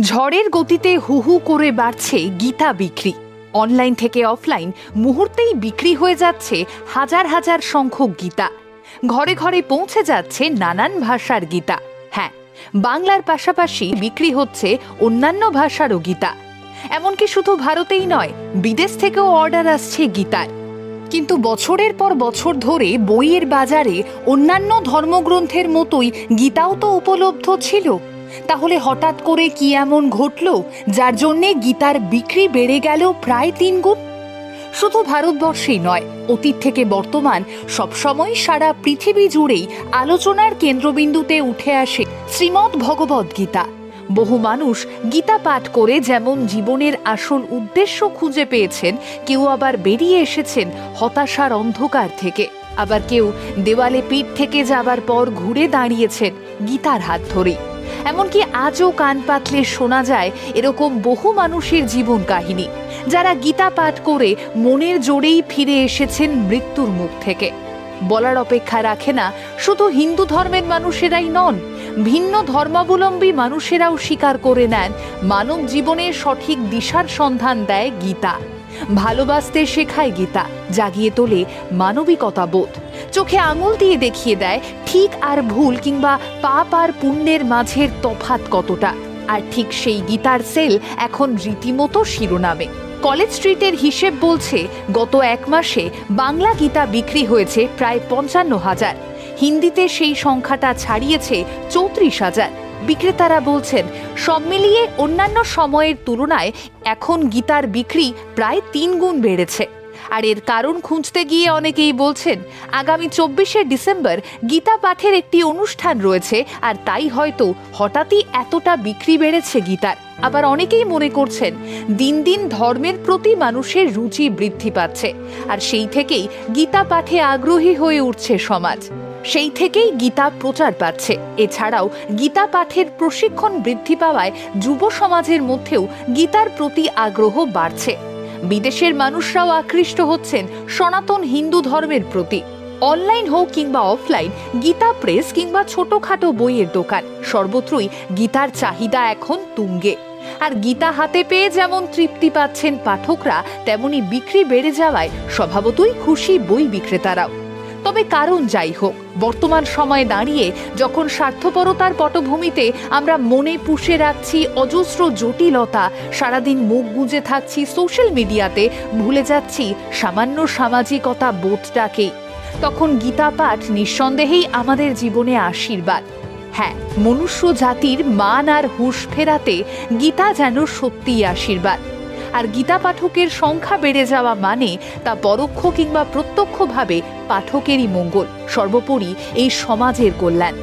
ঝড়ের গতিতে হু হু করে বাড়ছে গীতা বিক্রি। অনলাইন থেকে অফলাইন মুহূর্তেই বিক্রি হয়ে যাচ্ছে হাজার হাজার সংখ্যক গীতা। ঘরে ঘরে পৌঁছে যাচ্ছে নানান ভাষার গীতা। হ্যাঁ, বাংলার পাশাপাশি বিক্রি হচ্ছে অন্যান্য ভাষারও গীতা। এমনকি শুধু ভারতেই নয়, বিদেশ থেকেও অর্ডার আসছে গীতার। কিন্তু বছরের পর বছর ধরে বইয়ের বাজারে অন্যান্য ধর্মগ্রন্থের মতোই গীতাও তো উপলব্ধ ছিল। তাহলে হঠাৎ করে কি এমন ঘটল যার জন্যে গীতার বিক্রি বেড়ে গেল প্রায় 3 গুণ? শুধু ভারতবর্ষেই নয়, অতীত থেকে বর্তমান সবসময় সারা পৃথিবী জুড়েই আলোচনার কেন্দ্রবিন্দুতে উঠে আসে শ্রীমদ্ ভগবদ গীতা। বহু মানুষ গীতা পাঠ করে যেমন জীবনের আসল উদ্দেশ্য খুঁজে পেয়েছেন, কেউ আবার বেরিয়ে এসেছেন হতাশার অন্ধকার থেকে। আবার কেউ দেওয়ালে পিঠ থেকে যাবার পর ঘুরে দাঁড়িয়েছেন গীতার হাত ধরে। এমনকি আজও কান পাতলে শোনা যায় এরকম বহু মানুষের জীবন কাহিনী, যারা গীতা পাঠ করে মনের জোরেই ফিরে এসেছেন মৃত্যুর মুখ থেকে। বলার অপেক্ষা রাখে না শুধু হিন্দু ধর্মের মানুষেরাই নন, ভিন্ন ধর্মাবলম্বী মানুষেরাও স্বীকার করে নেন মানব জীবনের সঠিক দিশার সন্ধান দেয় গীতা। ভালোবাসতে শেখায় গীতা, জাগিয়ে তোলে মানবিকতা বোধ, চোখে আঙুল দিয়ে দেখিয়ে দেয় ঠিক আর ভুল কিংবা পাপ আর পুণ্যের মাঝের তফাৎ কতটা। আর ঠিক সেই গীতার সেল এখন রীতিমতো শিরোনামে। কলেজ স্ট্রিটের হিসেব বলছে গত 1 মাসে বাংলা গীতা বিক্রি হয়েছে প্রায় 55,000। হিন্দিতে সেই সংখ্যাটা ছাড়িয়েছে 34,000। বিক্রেতারা বলছেন সব মিলিয়ে অন্যান্য সময়ের তুলনায় এখন গীতার বিক্রি প্রায় 3 গুণ বেড়েছে। আর এর কারণ খুঁজতে গিয়ে অনেকেই বলছেন আগামী 24শে ডিসেম্বর গীতা পাঠের একটি অনুষ্ঠান রয়েছে, আর তাই হয়তো হঠাৎই এতটা বিক্রি বেড়েছে গীতার। আবার অনেকেই মনে করছেন দিন দিন ধর্মের প্রতি মানুষের রুচি বৃদ্ধি পাচ্ছে, আর সেই থেকেই গীতা পাঠে আগ্রহী হয়ে উঠছে সমাজ। সেই থেকেই গীতা প্রচার পাচ্ছে। এছাড়াও গীতা পাঠের প্রশিক্ষণ বৃদ্ধি পাওয়ায় যুব সমাজের মধ্যেও গীতার প্রতি আগ্রহ বাড়ছে। বিদেশের মানুষরাও আকৃষ্ট হচ্ছেন সনাতন হিন্দু ধর্মের প্রতি। অনলাইন হোক কিংবা অফলাইন, গীতা প্রেস কিংবা ছোটখাটো বইয়ের দোকান, সর্বত্রই গীতার চাহিদা এখন তুঙ্গে। আর গীতা হাতে পেয়ে যেমন তৃপ্তি পাচ্ছেন পাঠকরা, তেমনি বিক্রি বেড়ে যাওয়ায় স্বভাবতই খুশি বই বিক্রেতারাও। তবে কারণ যাই হোক, বর্তমান সময়ে দাঁড়িয়ে যখন স্বার্থপরতার পটভূমিতে আমরা মনে পুষে রাখছি অজস্র জটিলতা, সারাদিন মুখ গুঁজে থাকছি সোশ্যাল মিডিয়াতে, ভুলে যাচ্ছি সামান্য সামাজিকতা বোধটাকে, তখন গীতা পাঠ নিঃসন্দেহেই আমাদের জীবনে আশীর্বাদ। হ্যাঁ, মনুষ্য জাতির মান আর হুঁশ ফেরাতে গীতা যেন সত্যিই আশীর্বাদ। আর গীতা পাঠকের সংখ্যা বেড়ে যাওয়া মানে তা পরোক্ষ কিংবা প্রত্যক্ষভাবে পাঠকেরই মঙ্গল, সর্বোপরি এই সমাজের কল্যাণ।